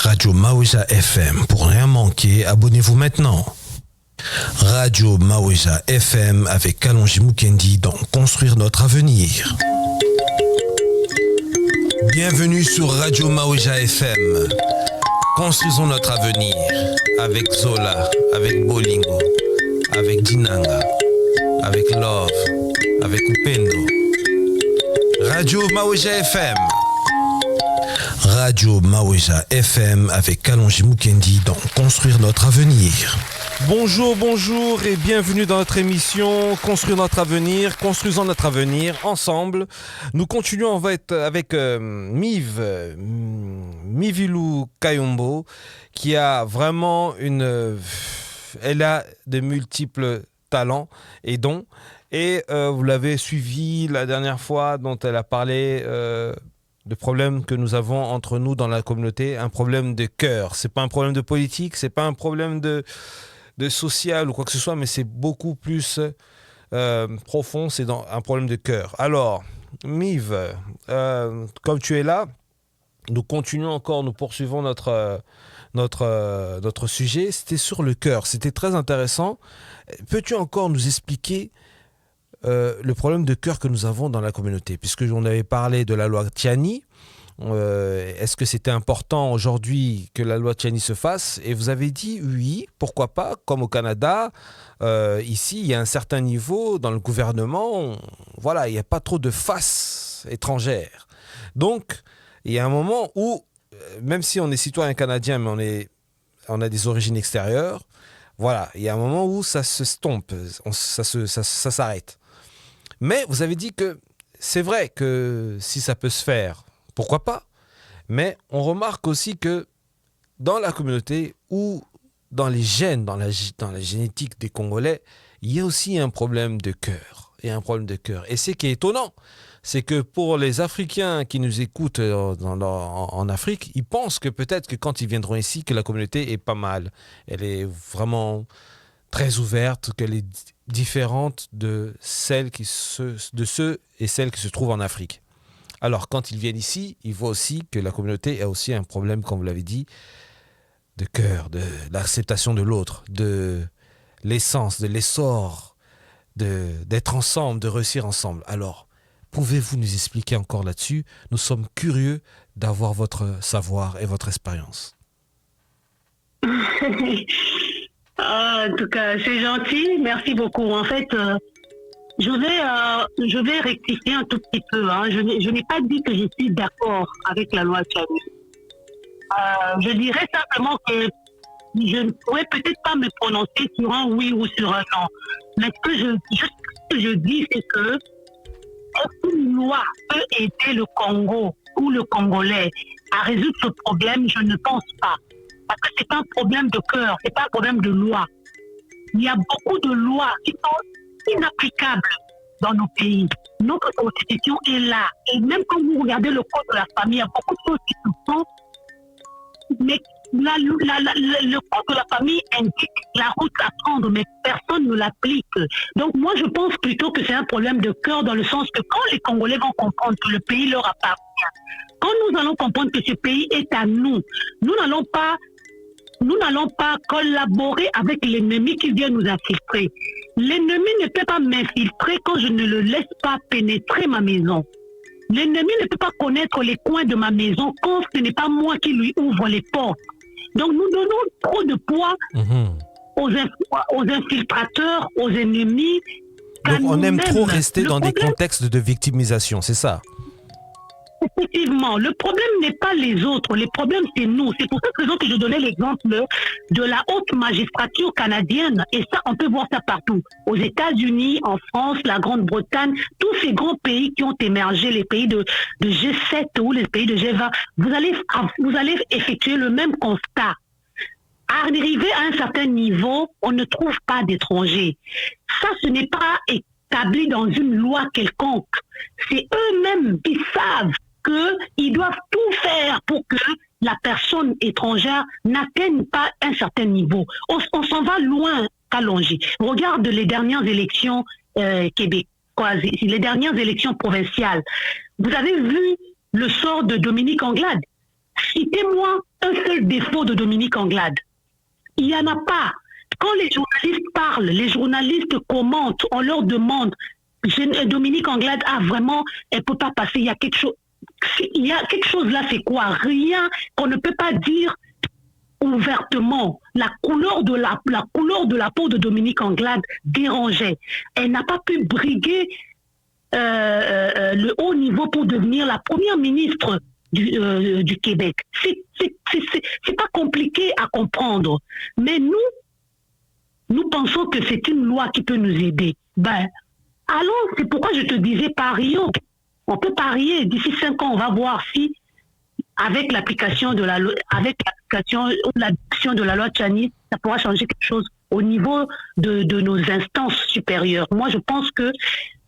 Radio Maweza FM. Pour rien manquer, abonnez-vous maintenant. Radio Maweza FM avec Kalonji Mukendi dans Construire notre avenir. Bienvenue sur Radio Maweza FM. Construisons notre avenir avec Zola, avec Bolingo, avec Dinanga, avec Love, avec Upendo. Radio Maweza FM. Radio Maweza FM avec Kalonji Mukendi dans Construire notre avenir. Bonjour et bienvenue dans notre émission Construire notre avenir, construisons notre avenir ensemble. Nous continuons avec Mivilou Kayombo qui a vraiment elle a de multiples talents et dons. Et vous l'avez suivi la dernière fois dont elle a parlé de problèmes que nous avons entre nous dans la communauté, un problème de cœur. C'est pas un problème de politique, c'est pas un problème de social ou quoi que ce soit, mais c'est beaucoup plus profond, c'est un problème de cœur. Alors, Miv, comme tu es là, nous poursuivons notre sujet. C'était sur le cœur, c'était très intéressant. Peux-tu encore nous expliquer le problème de cœur que nous avons dans la communauté, puisque on avait parlé de la loi Tiani. Est-ce que c'était important aujourd'hui que la loi Tiani se fasse? Et vous avez dit oui, pourquoi pas, comme au Canada, ici il y a un certain niveau dans le gouvernement, voilà, il n'y a pas trop de face étrangère. Donc il y a un moment où, même si on est citoyen canadien, mais on a des origines extérieures, voilà, il y a un moment où ça se stompe, ça s'arrête. Mais vous avez dit que c'est vrai que si ça peut se faire, pourquoi pas? Mais on remarque aussi que dans la communauté ou dans les gènes, dans la génétique des Congolais, il y a aussi un problème de cœur. Il y a un problème de cœur. Et ce qui est étonnant, c'est que pour les Africains qui nous écoutent en Afrique, ils pensent que peut-être que quand ils viendront ici, que la communauté est pas mal. Elle est vraiment très ouverte, qu'elle est différente de ceux et celles qui se trouvent en Afrique. Alors, quand ils viennent ici, ils voient aussi que la communauté a aussi un problème, comme vous l'avez dit, de cœur, de l'acceptation de l'autre, de l'essence, de l'essor, d'être ensemble, de réussir ensemble. Alors, pouvez-vous nous expliquer encore là-dessus? Nous sommes curieux d'avoir votre savoir et votre expérience. En tout cas, c'est gentil. Merci beaucoup. En fait, je vais rectifier un tout petit peu. Hein. Je n'ai pas dit que je suis d'accord avec la loi Tiani. Je dirais simplement que je ne pourrais peut-être pas me prononcer sur un oui ou sur un non. Mais ce que je dis, c'est que est-ce qu'une loi peut aider le Congo ou le Congolais à résoudre ce problème? Je ne pense pas. Parce que ce n'est pas un problème de cœur, ce n'est pas un problème de loi. Il y a beaucoup de lois qui sont inapplicables dans nos pays. Notre constitution est là. Et même quand vous regardez le code de la famille, il y a beaucoup de choses qui se font. Mais le code de la famille indique la route à prendre, mais personne ne l'applique. Donc moi, je pense plutôt que c'est un problème de cœur dans le sens que quand les Congolais vont comprendre que le pays leur appartient, quand nous allons comprendre que ce pays est à nous, nous n'allons pas collaborer avec l'ennemi qui vient nous infiltrer. L'ennemi ne peut pas m'infiltrer quand je ne le laisse pas pénétrer ma maison. L'ennemi ne peut pas connaître les coins de ma maison quand ce n'est pas moi qui lui ouvre les portes. Donc nous donnons trop de poids aux infiltrateurs, aux ennemis. Donc on aime trop rester dans des contextes de victimisation, c'est ça? Effectivement, le problème n'est pas les autres, le problème c'est nous. C'est pour cette raison que je donnais l'exemple de la haute magistrature canadienne. Et ça, on peut voir ça partout. Aux États-Unis, en France, la Grande-Bretagne, tous ces grands pays qui ont émergé, les pays de G7 ou les pays de G20, vous allez effectuer le même constat. Arrivé à un certain niveau, on ne trouve pas d'étrangers. Ça, ce n'est pas établi dans une loi quelconque. C'est eux-mêmes qui savent qu'ils doivent tout faire pour que la personne étrangère n'atteigne pas un certain niveau. On s'en va loin, Kalonji. Regarde les dernières élections québécoises, les dernières élections provinciales. Vous avez vu le sort de Dominique Anglade. Citez-moi un seul défaut de Dominique Anglade. Il n'y en a pas. Quand les journalistes parlent, les journalistes commentent, on leur demande, Dominique Anglade a vraiment, elle ne peut pas passer, il y a quelque chose là, c'est quoi? Rien qu'on ne peut pas dire ouvertement. La couleur de la peau de Dominique Anglade dérangeait. Elle n'a pas pu briguer le haut niveau pour devenir la première ministre du Québec. C'est pas compliqué à comprendre. Mais nous pensons que c'est une loi qui peut nous aider. Alors, c'est pourquoi je te disais, parions. On peut parier. D'ici 5 ans, on va voir si, avec l'application de l'adoption de la loi Tchani, ça pourra changer quelque chose au niveau de nos instances supérieures. Moi, je pense que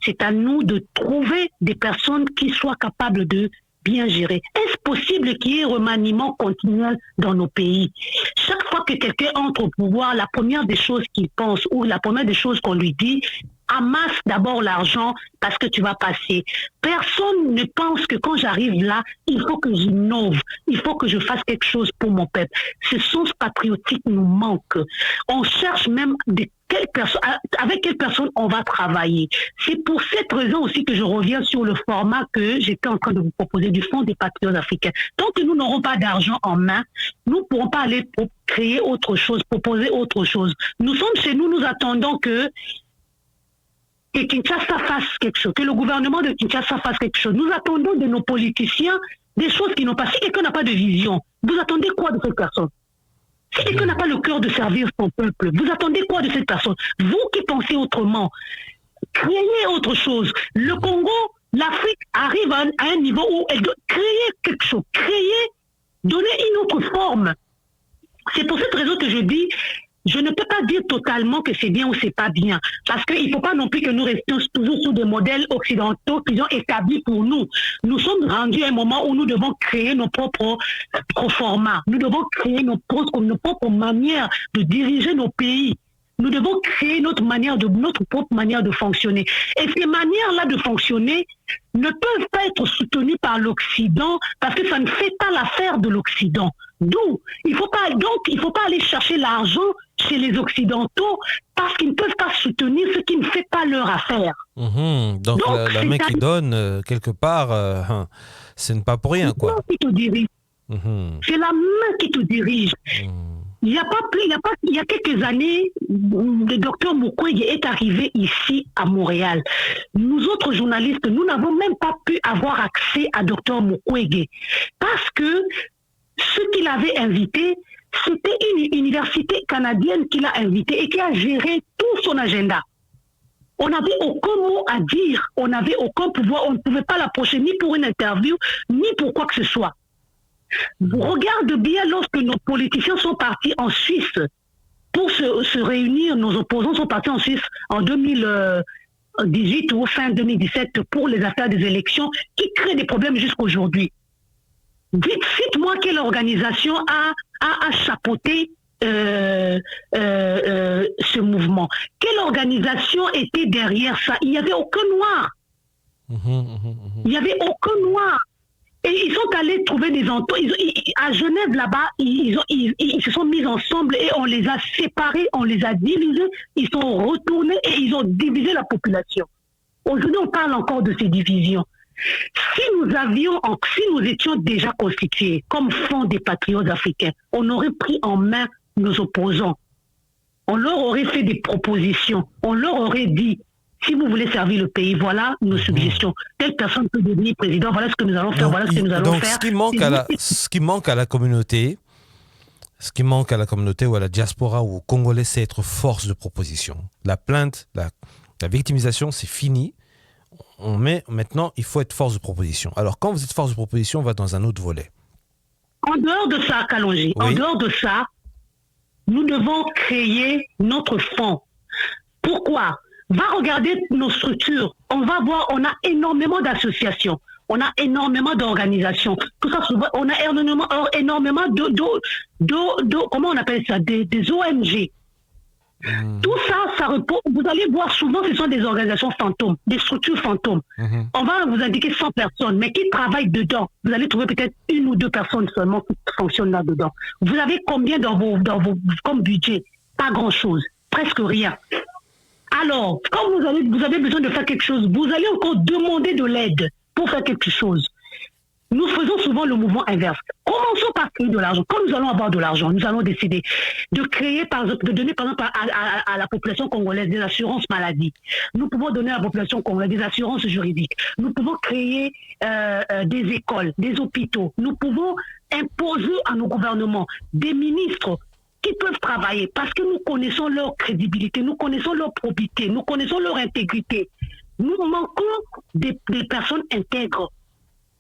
c'est à nous de trouver des personnes qui soient capables de bien gérer. Est-ce possible qu'il y ait remaniement continuel dans nos pays? Chaque fois que quelqu'un entre au pouvoir, la première des choses qu'il pense ou la première des choses qu'on lui dit, amasse d'abord l'argent parce que tu vas passer. Personne ne pense que quand j'arrive là, il faut que j'innove, il faut que je fasse quelque chose pour mon peuple. Ce sens patriotique nous manque. On cherche même avec quelle personne on va travailler. C'est pour cette raison aussi que je reviens sur le format que j'étais en train de vous proposer du Fonds des patriotes africains. Tant que nous n'aurons pas d'argent en main, nous ne pourrons pas aller pour créer autre chose, proposer autre chose. Nous sommes chez nous, nous attendons que Kinshasa fasse quelque chose, que le gouvernement de Kinshasa fasse quelque chose. Nous attendons de nos politiciens des choses qui n'ont pas. Si quelqu'un n'a pas de vision, vous attendez quoi de cette personne? Si quelqu'un n'a pas le cœur de servir son peuple, vous attendez quoi de cette personne? Vous qui pensez autrement, créez autre chose. Le Congo, l'Afrique arrive à un niveau où elle doit créer quelque chose, donner une autre forme. C'est pour cette raison que je dis, je ne peux pas dire totalement que c'est bien ou c'est pas bien. Parce qu'il ne faut pas non plus que nous restions toujours sous des modèles occidentaux qui sont établis pour nous. Nous sommes rendus à un moment où nous devons créer nos propres formats. Nous devons créer nos propres manières de diriger nos pays. Nous devons créer notre propre manière de fonctionner. Et ces manières-là de fonctionner ne peuvent pas être soutenues par l'Occident parce que ça ne fait pas l'affaire de l'Occident. D'où, il ne faut pas aller chercher l'argent chez les Occidentaux parce qu'ils ne peuvent pas soutenir ce qui ne fait pas leur affaire. Donc la main qui donne, quelque part, ce n'est pas pour rien, quoi. C'est la main qui te dirige. Il y a quelques années, le docteur Mukwege est arrivé ici à Montréal. Nous autres journalistes, nous n'avons même pas pu avoir accès à docteur Mukwege parce que ce qu'il avait invité, c'était une université canadienne qui l'a invité et qui a géré tout son agenda. On n'avait aucun mot à dire, on n'avait aucun pouvoir, on ne pouvait pas l'approcher ni pour une interview, ni pour quoi que ce soit. Regarde bien lorsque nos politiciens sont partis en Suisse pour se réunir, nos opposants sont partis en Suisse en 2018 ou fin 2017 pour les affaires des élections qui créent des problèmes jusqu'aujourd'hui. Cite-moi quelle organisation a chapeauté ce mouvement. Quelle organisation était derrière ça? Il n'y avait aucun noir. Il n'y avait aucun noir. Et ils sont allés trouver des ententes. À Genève, là-bas, ils se sont mis ensemble et on les a séparés, on les a divisés. Ils sont retournés et ils ont divisé la population. Aujourd'hui, on parle encore de ces divisions. Si nous étions déjà constitués comme Fonds des patriotes africains, on aurait pris en main nos opposants. On leur aurait fait des propositions. On leur aurait dit, si vous voulez servir le pays, voilà nos suggestions. Telle personne peut devenir président, voilà ce que nous allons faire, voilà ce que nous allons faire. Ce qui manque à la communauté, ou à la diaspora ou aux Congolais, c'est être force de proposition. La plainte, la victimisation, c'est fini. Maintenant, il faut être force de proposition. Alors, quand vous êtes force de proposition, on va dans un autre volet. En dehors de ça, Kalonji, en dehors de ça, nous devons créer notre fonds. Pourquoi? Va regarder nos structures. On va voir, on a énormément d'associations. On a énormément d'organisations. Tout ça, on a énormément comment on appelle ça, des ONG. Tout ça, ça repose. Vous allez voir souvent, ce sont des organisations fantômes, des structures fantômes. On va vous indiquer 100 personnes, mais qui travaillent dedans. Vous allez trouver peut-être 1 ou 2 personnes seulement qui fonctionnent là-dedans. Vous avez combien dans vos comme budget? Pas grand-chose, presque rien. Alors, quand vous avez besoin de faire quelque chose, vous allez encore demander de l'aide pour faire quelque chose. Nous faisons souvent le mouvement inverse. Commençons par créer de l'argent. Quand nous allons avoir de l'argent, nous allons décider de créer, par exemple, de donner par exemple à la population congolaise des assurances maladie. Nous pouvons donner à la population congolaise des assurances juridiques. Nous pouvons créer des écoles, des hôpitaux. Nous pouvons imposer à nos gouvernements des ministres qui peuvent travailler parce que nous connaissons leur crédibilité, nous connaissons leur probité, nous connaissons leur intégrité. Nous manquons des personnes intègres.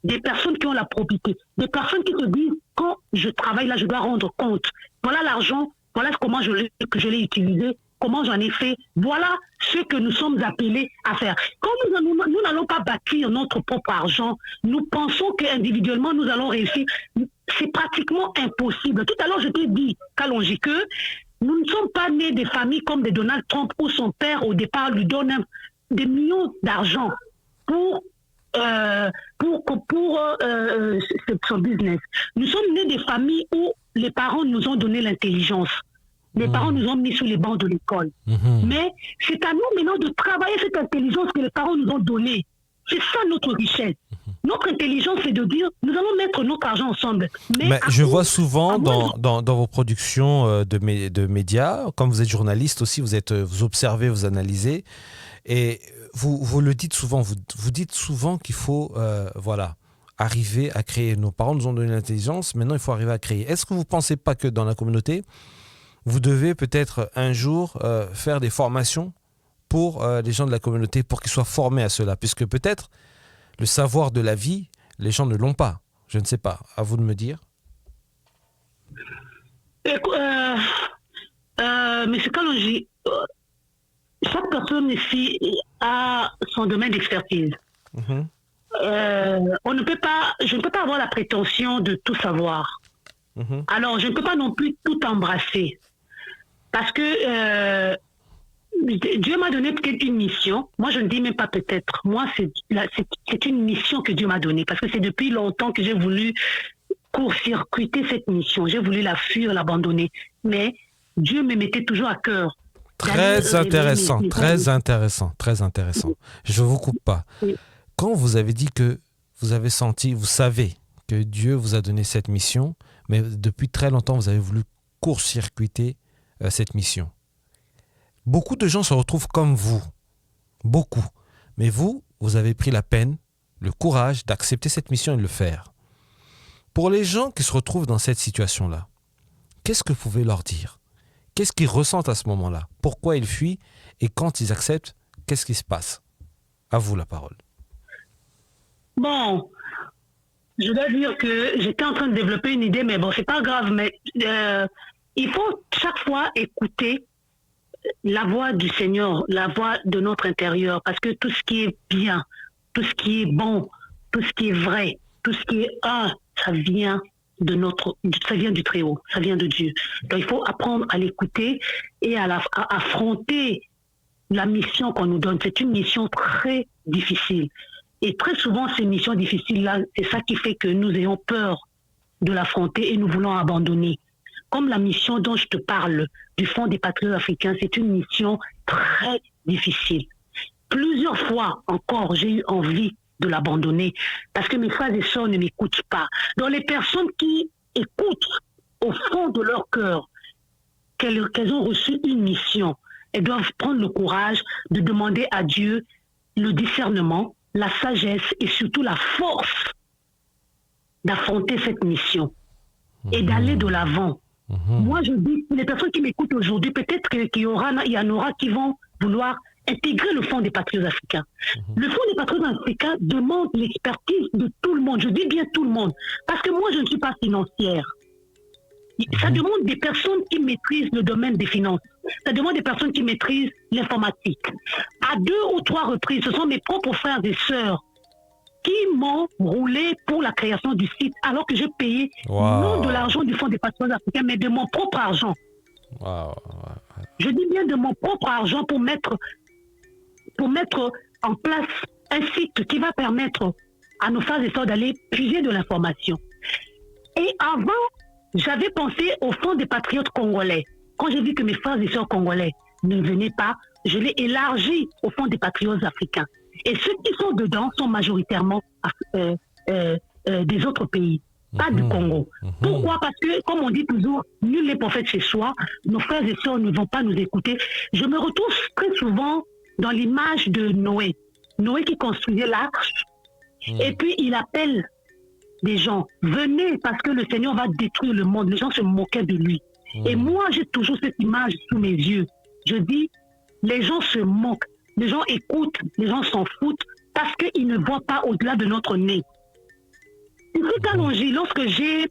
Des personnes qui ont la probité, des personnes qui se disent, quand je travaille là, je dois rendre compte. Voilà l'argent, voilà comment je l'ai utilisé, comment j'en ai fait, voilà ce que nous sommes appelés à faire. Quand nous n'allons pas bâtir notre propre argent, nous pensons qu'individuellement, nous allons réussir. C'est pratiquement impossible. Tout à l'heure, je t'ai dit, Kalonji, que nous ne sommes pas nés des familles comme des Donald Trump où son père, au départ, lui donne des millions d'argent pour son business. Nous sommes nés des familles où les parents nous ont donné l'intelligence. Les parents nous ont mis sur les bancs de l'école. Mais c'est à nous maintenant de travailler cette intelligence que les parents nous ont donnée. C'est ça notre richesse. Notre intelligence, c'est de dire, nous allons mettre notre argent ensemble. Mais je vois souvent dans vos productions de médias, comme vous êtes journaliste aussi, vous observez, vous analysez, et vous le dites souvent, vous dites souvent qu'il faut arriver à créer. Nos parents nous ont donné l'intelligence, maintenant il faut arriver à créer. Est-ce que vous ne pensez pas que dans la communauté, vous devez peut-être un jour faire des formations pour les gens de la communauté, pour qu'ils soient formés à cela, puisque peut-être le savoir de la vie, les gens ne l'ont pas. Je ne sais pas, à vous de me dire. Monsieur Kalonji, chaque personne ici a son domaine d'expertise. Je ne peux pas avoir la prétention de tout savoir. Alors, je ne peux pas non plus tout embrasser. Parce que Dieu m'a donné peut-être une mission. Moi, je ne dis même pas peut-être. Moi, c'est une mission que Dieu m'a donnée. Parce que c'est depuis longtemps que j'ai voulu court-circuiter cette mission. J'ai voulu la fuir, l'abandonner. Mais Dieu me mettait toujours à cœur. Très intéressant. Je ne vous coupe pas. Oui. Quand vous avez dit que vous avez senti, vous savez que Dieu vous a donné cette mission, mais depuis très longtemps, vous avez voulu court-circuiter cette mission. Beaucoup de gens se retrouvent comme vous. Beaucoup. Mais vous avez pris la peine, le courage d'accepter cette mission et de le faire. Pour les gens qui se retrouvent dans cette situation-là, qu'est-ce que vous pouvez leur dire ? Qu'est-ce qu'ils ressentent à ce moment-là ? Pourquoi ils fuient ? Et quand ils acceptent, qu'est-ce qui se passe ? À vous la parole. Bon, je dois dire que j'étais en train de développer une idée, mais bon, c'est pas grave. Mais il faut chaque fois écouter la voix du Seigneur, la voix de notre intérieur, parce que tout ce qui est bien, tout ce qui est bon, tout ce qui est vrai, tout ce qui est ça vient du Très-Haut, ça vient de Dieu. Donc il faut apprendre à l'écouter et à affronter la mission qu'on nous donne. C'est une mission très difficile. Et très souvent, ces missions difficiles-là, c'est ça qui fait que nous ayons peur de l'affronter et nous voulons abandonner. Comme la mission dont je te parle, du Fonds des patriotes africains, c'est une mission très difficile. Plusieurs fois encore, j'ai eu envie de l'abandonner parce que mes frères et sœurs ne m'écoutent pas. Donc les personnes qui écoutent au fond de leur cœur qu'elles ont reçu une mission, elles doivent prendre le courage de demander à Dieu le discernement, la sagesse et surtout la force d'affronter cette mission et d'aller de l'avant. Moi, je dis, les personnes qui m'écoutent aujourd'hui, peut-être qu'il y en aura qui vont vouloir intégrer le Fonds des patriotes africains. Le Fonds des patriotes africains demande l'expertise de tout le monde. Je dis bien tout le monde. Parce que moi, je ne suis pas financière. Ça demande des personnes qui maîtrisent le domaine des finances. Ça demande des personnes qui maîtrisent l'informatique. À 2 ou 3 reprises, ce sont mes propres frères et sœurs qui m'ont roulé pour la création du site, alors que j'ai payé non de l'argent du Fonds des patriotes africains, mais de mon propre argent. je dis bien de mon propre argent pour mettre en place un site qui va permettre à nos frères et sœurs d'aller puiser de l'information. Et avant, j'avais pensé au Fonds des patriotes congolais. Quand j'ai vu que mes frères et sœurs congolais ne venaient pas, je l'ai élargi au Fonds des patriotes africains. Et ceux qui sont dedans sont majoritairement des autres pays, pas du Congo. Pourquoi? Parce que, comme on dit toujours, nul n'est prophète chez soi. Nos frères et sœurs ne vont pas nous écouter. Je me retrouve très souvent dans l'image de Noé. Noé qui construisait l'arche. Et puis il appelle des gens, venez parce que le Seigneur va détruire le monde. Les gens se moquaient de lui. Et moi, j'ai toujours cette image sous mes yeux. Je dis, les gens se moquent, les gens écoutent, les gens s'en foutent parce qu'ils ne voient pas au-delà de notre nez. C'est allongé. Lorsque je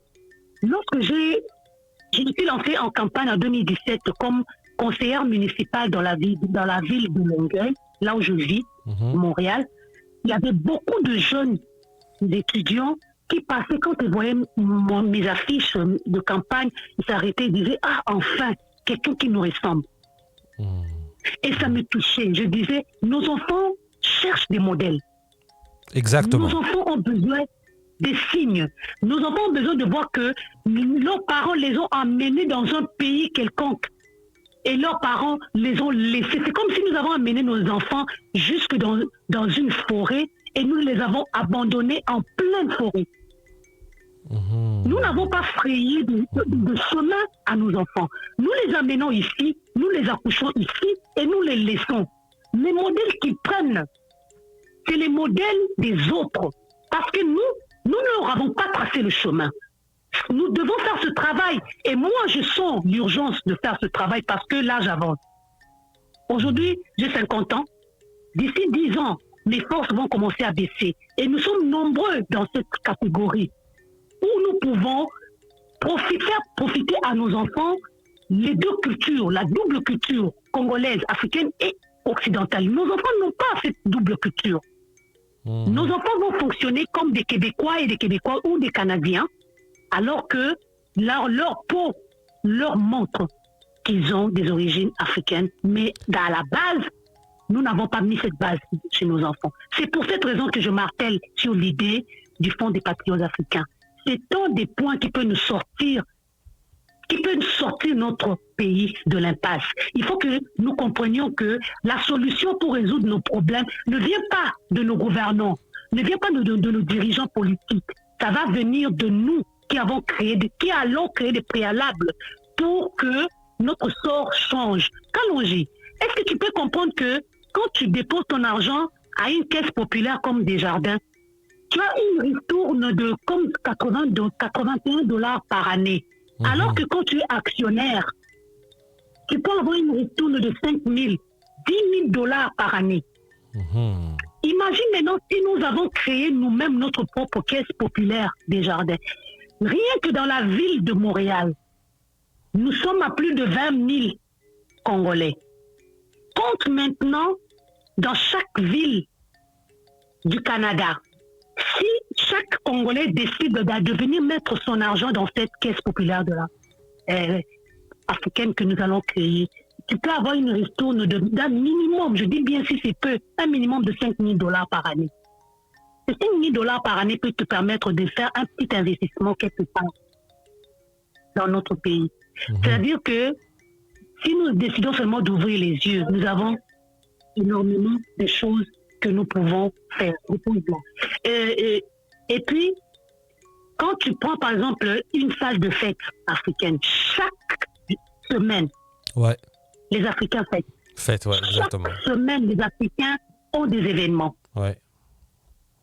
me suis lancée en campagne en 2017 comme conseillère municipale dans la ville de Longueuil, là où je vis, Montréal, il y avait beaucoup de jeunes étudiants qui passaient, quand ils voyaient mes affiches de campagne, ils s'arrêtaient et disaient « Ah, enfin, quelqu'un qui nous ressemble ». Et ça me touchait. Je disais, nos enfants cherchent des modèles. Exactement. Nos enfants ont besoin des signes. Nos enfants ont besoin de voir que leurs parents les ont amenés dans un pays quelconque. Et leurs parents les ont laissés. C'est comme si nous avons amené nos enfants jusque dans une forêt et nous les avons abandonnés en pleine forêt. Nous n'avons pas frayé de chemin à nos enfants. Nous les amenons ici, nous les accouchons ici et nous les laissons. Les modèles qu'ils prennent, c'est les modèles des autres. Parce que nous ne leur avons pas tracé le chemin. Nous devons faire ce travail. Et moi, je sens l'urgence de faire ce travail parce que l'âge avance. Aujourd'hui, j'ai 50 ans. D'ici 10 ans, mes forces vont commencer à baisser. Et nous sommes nombreux dans cette catégorie où nous pouvons faire profiter à nos enfants les deux cultures, la double culture congolaise, africaine et occidentale. Nos enfants n'ont pas cette double culture. Nos enfants vont fonctionner comme des Québécois et des Québécois ou des Canadiens, alors que leur peau leur montre qu'ils ont des origines africaines. Mais à la base, nous n'avons pas mis cette base chez nos enfants. C'est pour cette raison que je martèle sur l'idée du Fonds des patriotes africains. C'est un des points qui peut nous sortir notre pays de l'impasse. Il faut que nous comprenions que la solution pour résoudre nos problèmes ne vient pas de nos gouvernants, ne vient pas de nos dirigeants politiques. Ça va venir de nous qui allons créer des préalables pour que notre sort change. Kalonji, est-ce que tu peux comprendre que quand tu déposes ton argent à une caisse populaire comme Desjardins, tu as une ristourne de comme 81 $ par année. Alors que quand tu es actionnaire, tu peux avoir une ristourne de 5 000, 10 000 $ par année. Imagine maintenant si nous avons créé nous-mêmes notre propre caisse populaire Desjardins. Rien que dans la ville de Montréal, nous sommes à plus de 20 000 Congolais. Compte maintenant dans chaque ville du Canada. Si chaque Congolais décide de venir mettre son argent dans cette caisse populaire africaine que nous allons créer, tu peux avoir une ristourne d'un minimum, je dis bien si c'est peu, un minimum de 5 000 $ par année. Ces 5 000 $ par année peut te permettre de faire un petit investissement quelque part dans notre pays. C'est-à-dire que si nous décidons seulement d'ouvrir les yeux, nous avons énormément de choses que nous pouvons faire. Et puis, quand tu prends par exemple une salle de fête africaine, chaque semaine, les Africains fêtent. Exactement. Chaque semaine, les Africains ont des événements.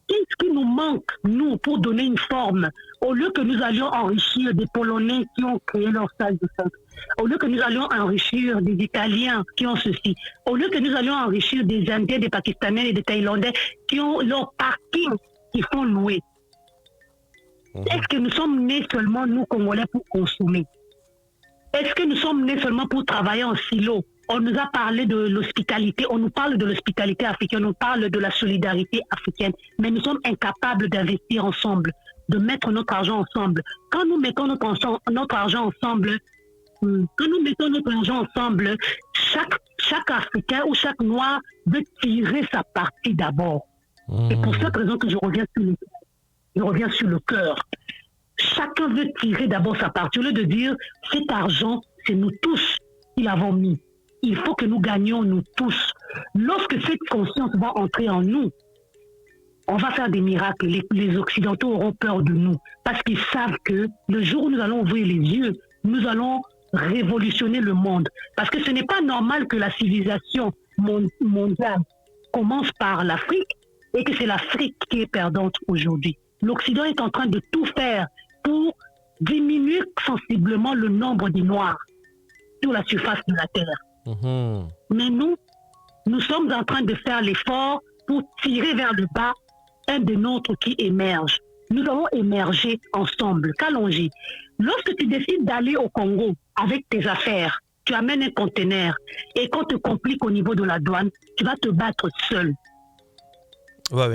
Qu'est-ce qui nous manque, nous, pour donner une forme? Au lieu que nous allions enrichir des Polonais qui ont créé leur salle de fête, au lieu que nous allions enrichir des Italiens qui ont ceci, au lieu que nous allions enrichir des Indiens, des Pakistanais et des Thaïlandais qui ont leur parking qu'ils font louer. Est-ce que nous sommes nés seulement, nous, Congolais, pour consommer? Est-ce que nous sommes nés seulement pour travailler en silo? On nous a parlé de l'hospitalité, on nous parle de l'hospitalité africaine, on nous parle de la solidarité africaine, mais nous sommes incapables d'investir ensemble, de mettre notre argent ensemble. Quand nous mettons notre argent ensemble, chaque Africain ou chaque Noir veut tirer sa partie d'abord. C'est pour cette raison que je reviens sur le cœur. Chacun veut tirer d'abord sa partie. Au lieu de dire, cet argent, c'est nous tous qui l'avons mis. Il faut que nous gagnions, nous tous. Lorsque cette conscience va entrer en nous, on va faire des miracles. Les Occidentaux auront peur de nous parce qu'ils savent que le jour où nous allons ouvrir les yeux, nous allons révolutionner le monde. Parce que ce n'est pas normal que la civilisation mondiale commence par l'Afrique et que c'est l'Afrique qui est perdante aujourd'hui. L'Occident est en train de tout faire pour diminuer sensiblement le nombre des Noirs sur la surface de la Terre. Mais nous sommes en train de faire l'effort pour tirer vers le bas un des nôtres qui émerge. Nous allons émerger ensemble. Kalonji, lorsque tu décides d'aller au Congo avec tes affaires, tu amènes un conteneur et qu'on te complique au niveau de la douane, tu vas te battre seul.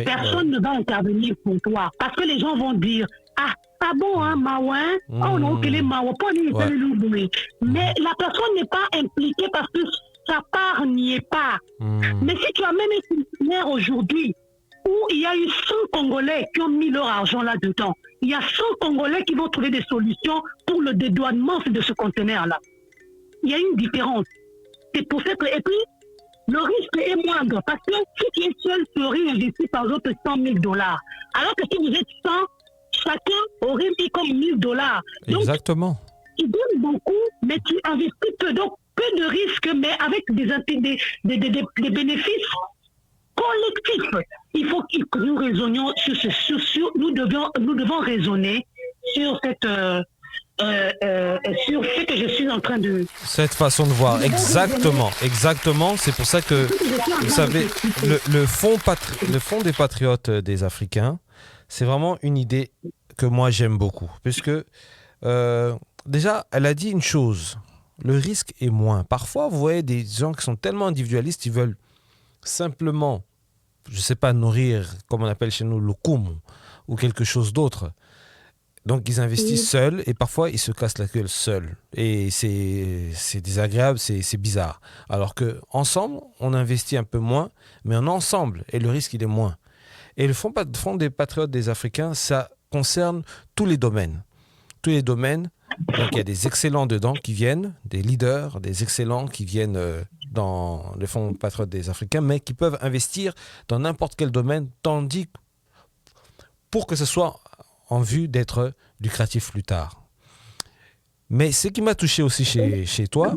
Personne ne va intervenir pour toi parce que les gens vont dire ah bon, hein, Mawa, oh non, quel est Mawa, mais la personne n'est pas impliquée parce que sa part n'y est pas. Mais si tu amènes un conteneur aujourd'hui où il y a eu 100 Congolais qui ont mis leur argent là-dedans, il y a 100 Congolais qui vont trouver des solutions pour le dédouanement de ce conteneur-là. Il y a une différence. C'est pour ça que, et puis, le risque est moindre parce que si tu es seul, tu aurais investi par exemple $100,000. Alors que si vous êtes 100, chacun aurait mis comme $1,000. Donc, exactement. Tu donnes beaucoup, mais tu investis peu. Donc, peu de risques, mais avec des bénéfices collectifs. Il faut que nous raisonnions nous devons raisonner sur sur ce que je suis en train de... Cette façon de voir, exactement. C'est pour ça que, vous savez, le fond des patriotes des Africains, c'est vraiment une idée que moi j'aime beaucoup. Puisque, déjà, elle a dit une chose, le risque est moins. Parfois, vous voyez des gens qui sont tellement individualistes, ils veulent simplement, je ne sais pas, nourrir, comme on appelle chez nous, le koum, ou quelque chose d'autre. Donc, ils investissent seuls et parfois, ils se cassent la gueule seuls. Et c'est désagréable, c'est bizarre. Alors qu'ensemble, on investit un peu moins, mais en ensemble, et le risque, il est moins. Et le fonds des patriotes des Africains, ça concerne tous les domaines. Tous les domaines. Donc, il y a des excellents dedans qui viennent, des leaders, des excellents qui viennent dans le fonds patriote des Africains, mais qui peuvent investir dans n'importe quel domaine, tandis pour que ce soit en vue d'être lucratif plus tard. Mais ce qui m'a touché aussi chez toi,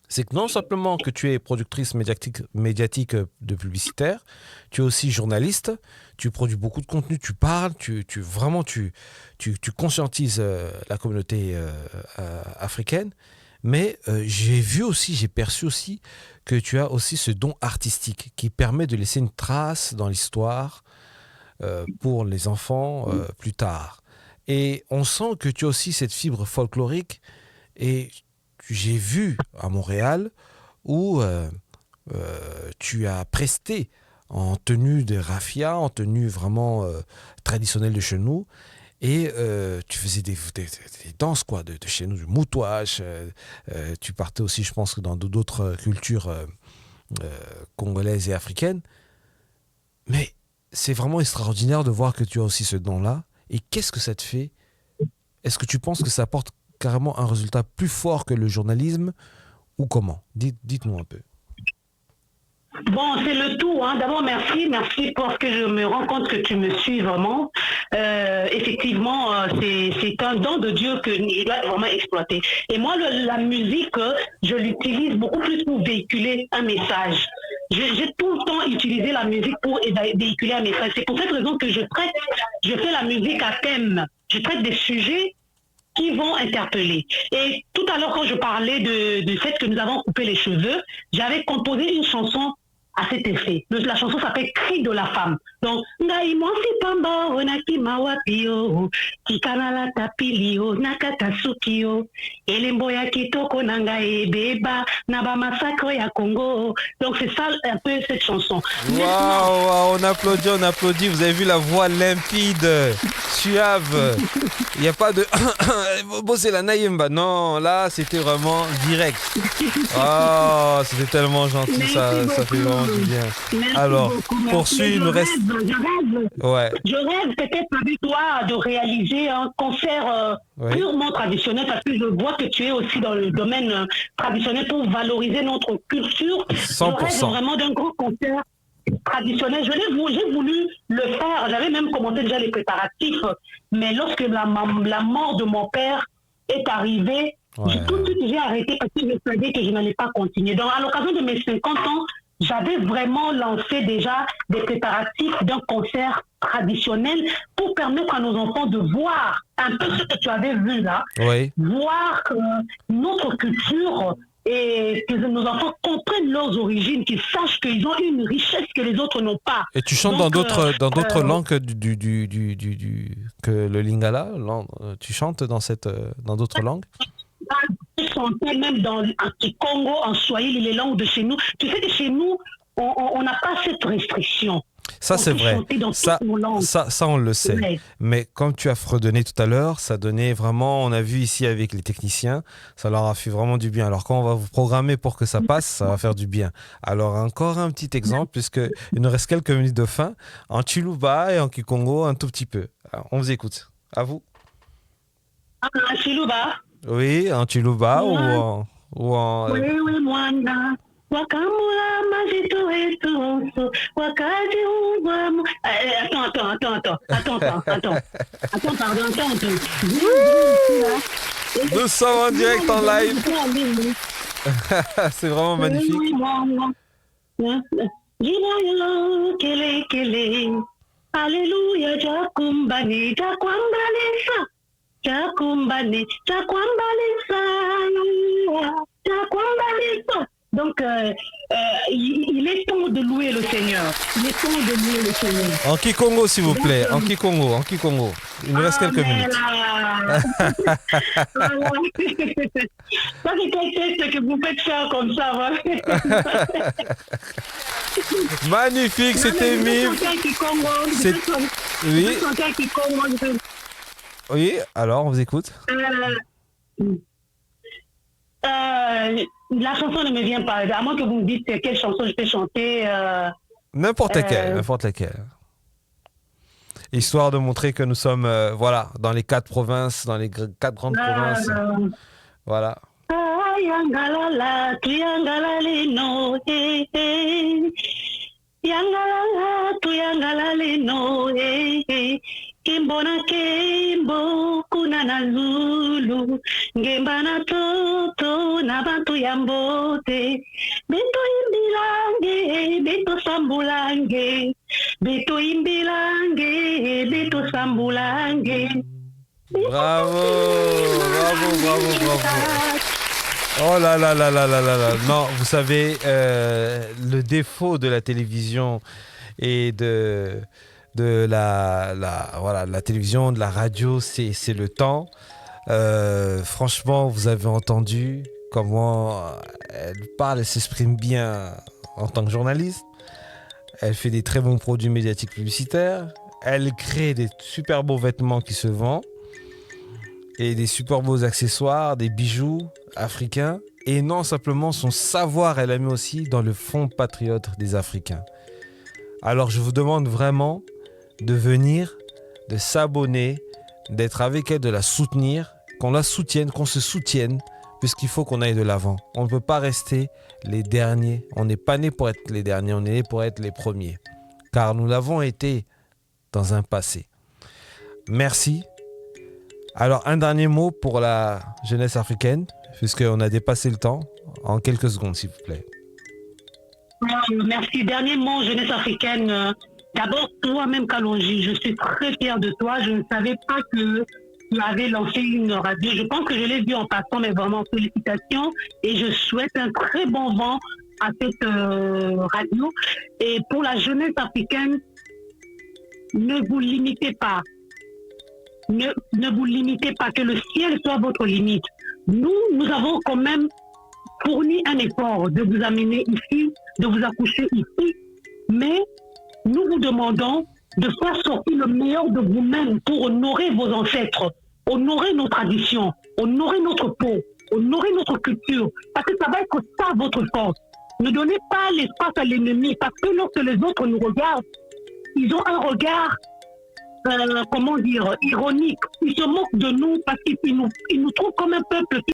c'est que non simplement que tu es productrice médiatique de publicitaire, tu es aussi journaliste, tu produis beaucoup de contenu, tu parles, tu conscientises la communauté africaine, mais j'ai perçu aussi que tu as aussi ce don artistique qui permet de laisser une trace dans l'histoire pour les enfants plus tard. Et on sent que tu as aussi cette fibre folklorique. Et j'ai vu à Montréal où tu as presté en tenue de raffia, en tenue vraiment traditionnelle de chez nous. Et tu faisais des danses de chez nous, du moutouage. Tu partais aussi, je pense, dans d'autres cultures congolaises et africaines. Mais c'est vraiment extraordinaire de voir que tu as aussi ce don-là. Et qu'est-ce que ça te fait? Est-ce que tu penses que ça apporte carrément un résultat plus fort que le journalisme ou comment? Dites-nous un peu. Bon, c'est le tout. Hein. D'abord, merci parce que je me rends compte que tu me suis vraiment. Effectivement, c'est un don de Dieu que je dois vraiment exploiter. Et moi, la musique, je l'utilise beaucoup plus pour véhiculer un message. J'ai tout le temps utilisé la musique pour véhiculer un message. C'est pour cette raison que je fais la musique à thème. Je traite des sujets qui vont interpeller. Et tout à l'heure, quand je parlais du fait que nous avons coupé les cheveux, j'avais composé une chanson à cet effet. La chanson s'appelle « Cri de la femme ». Donc, ngai mosi pamba onaki mawapio, kikanala tapilio, nakatasukiyo, elembo ya kitoko nanga ebeba, naba massacre ya Congo. Donc, c'est ça un peu cette chanson. Waouh, on applaudit. Vous avez vu la voix limpide, suave. Il n'y a pas de bosser la naïmba. Non, là, c'était vraiment direct. Oh, c'était tellement gentil. Merci Ça beaucoup. fait vraiment du bien. Merci Alors, beaucoup, poursuis, il nous reste. Ouais, Je rêve peut-être avec toi de réaliser un concert oui. purement traditionnel parce que je vois que tu es aussi dans le domaine traditionnel pour valoriser notre culture. 100%. Je rêve vraiment d'un grand concert traditionnel. J'ai voulu le faire. J'avais même commencé déjà les préparatifs. Mais lorsque la mort de mon père est arrivée, tout de suite j'ai arrêté parce que je savais que je n'allais pas continuer. Donc à l'occasion de mes 50 ans, j'avais vraiment lancé déjà des préparatifs d'un concert traditionnel pour permettre à nos enfants de voir un peu ce que tu avais vu là, voir que notre culture et que nos enfants comprennent leurs origines, qu'ils sachent qu'ils ont une richesse que les autres n'ont pas. Et tu chantes donc, dans d'autres langues que que le lingala. Tu chantes dans d'autres langues. Je chantais même en Kikongo, en Swahili, les langues de chez nous. Tu sais que chez nous, on n'a pas cette restriction. Ça, c'est vrai. Ça, on le sait. Ouais. Mais comme tu as fredonné tout à l'heure, ça donnait vraiment, on a vu ici avec les techniciens, ça leur a fait vraiment du bien. Alors quand on va vous programmer pour que ça passe, ça va faire du bien. Alors encore un petit exemple, puisqu'il nous reste quelques minutes de fin, en Chiluba et en Kikongo, un tout petit peu. Alors, on vous écoute. À vous. En Chiluba. Oui, en Chiluba ou en... Oui, Mwanda. Wakamula majito etu wakati uwamu. Attends, pardon. Nous sommes en direct en live. C'est vraiment magnifique. Alléluia, Jakumbani, Jakwambalisa. Donc, il est temps de louer le Seigneur. En Kikongo, s'il vous plaît. En Kikongo. Il nous reste quelques minutes. Ça, c'est quel texte que vous faites faire comme ça. Magnifique, c'était Mime. Oui, alors, on vous écoute. La chanson ne me vient pas. À moins que vous me dites quelle chanson je peux chanter. N'importe laquelle. Histoire de montrer que nous sommes dans les 4 provinces, dans les 4 grandes provinces. Voilà. Yangalala, tuyangalaleno, yangalala, tuyangalaleno, kimbona kimbo kuna na Zulu, ngembana toto na bantu yambote, beto imbilange, beto sambulange, beto imbilange, beto sambulange. Bravo. Oh là là. Non, vous savez, le défaut de la télévision et de la télévision, de la radio, c'est le temps. Franchement, vous avez entendu comment elle parle, elle s'exprime bien en tant que journaliste. Elle fait des très bons produits médiatiques publicitaires. Elle crée des super beaux vêtements qui se vendent et des super beaux accessoires, des bijoux africains. Et non simplement son savoir, elle a mis aussi dans le fonds patriote des Africains. Alors je vous demande vraiment de venir, de s'abonner, d'être avec elle, de la soutenir, qu'on la soutienne, qu'on se soutienne, puisqu'il faut qu'on aille de l'avant. On ne peut pas rester les derniers. On n'est pas né pour être les derniers, on est né pour être les premiers. Car nous l'avons été dans un passé. Merci. Alors, un dernier mot pour la jeunesse africaine, puisqu'on a dépassé le temps, en quelques secondes, s'il vous plaît. Merci. Dernier mot, jeunesse africaine. D'abord, toi-même, Kalonji, je suis très fière de toi. Je ne savais pas que tu avais lancé une radio. Je pense que je l'ai vu en passant, mais vraiment, félicitations. Et je souhaite un très bon vent à cette radio. Et pour la jeunesse africaine, ne vous limitez pas. Ne vous limitez pas, que le ciel soit votre limite. Nous avons quand même fourni un effort de vous amener ici, de vous accoucher ici, mais nous vous demandons de faire sortir le meilleur de vous-même pour honorer vos ancêtres, honorer nos traditions, honorer notre peau, honorer notre culture, parce que ça va être ça votre force. Ne donnez pas l'espace à l'ennemi, parce que lorsque les autres nous regardent, ils ont un regard, ironique. Ils se moquent de nous parce qu'ils nous trouvent comme un peuple